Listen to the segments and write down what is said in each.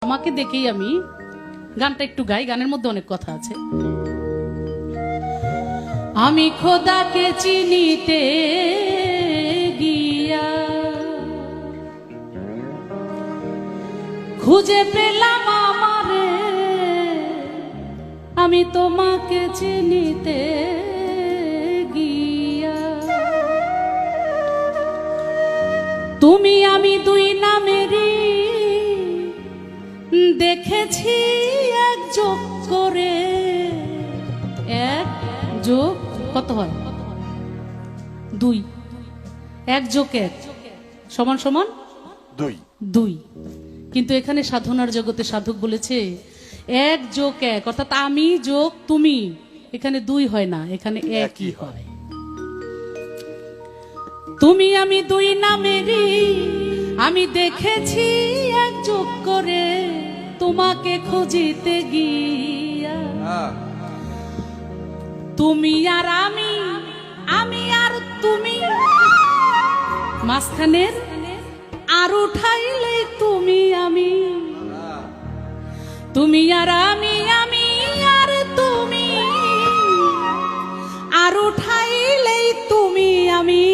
আমাকে দেখেই আমি গানটা একটু গাই, গানের মধ্যে অনেক কথা আছে। আমি খোদাকে চিনিতে গিয়া খুঁজে পেলাম আমারে, আমি তোমাকে চিনিতে গিয়া। তুমি আমি দুই নামেরই দেখেছি এক যোগ করে। এক যোগ কত হয়? দুই। এক যোগ এক সমান সমান দুই। দুই। কিন্তু এখানে সাধনার জগতে সাধক বলেছে এক যোগ এক, অর্থাৎ আমি যোগ তুমি, এখানে দুই হয় না, এখানে একই হয়। তুমি আমি দুই নামেরই আমি দেখেছি এক যোগ করে, তোমাকে খুঁজিতে গিয়া। তুমি আর আমি, আমি আর তুমি, মাঝখানের আর উঠাইলে তুমি আমি। তুমি আর আমি, আমি আর তুমি, আর উঠাইলে তুমি আমি।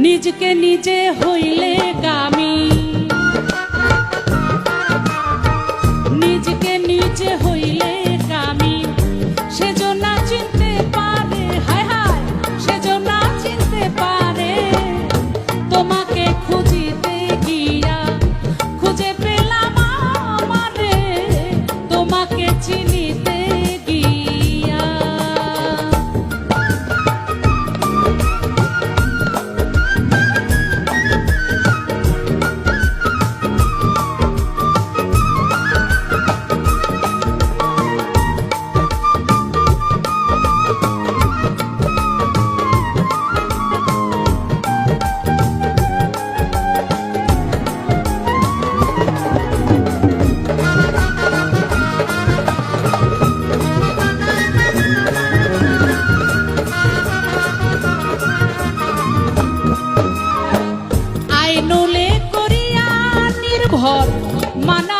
নিজকে নিজে হইলে গামি, নিজকে নিজে হইলে গামি। সেজন্য চিনতে পারে, হায় হায়, সেজন্য চিনতে পারে। তোমাকে খুঁজিতে গিয়া খুঁজে পেলাম আমারে, তোমাকে চিনিতে গিয়া। আইনুলে করিয়া নির্ভর মানা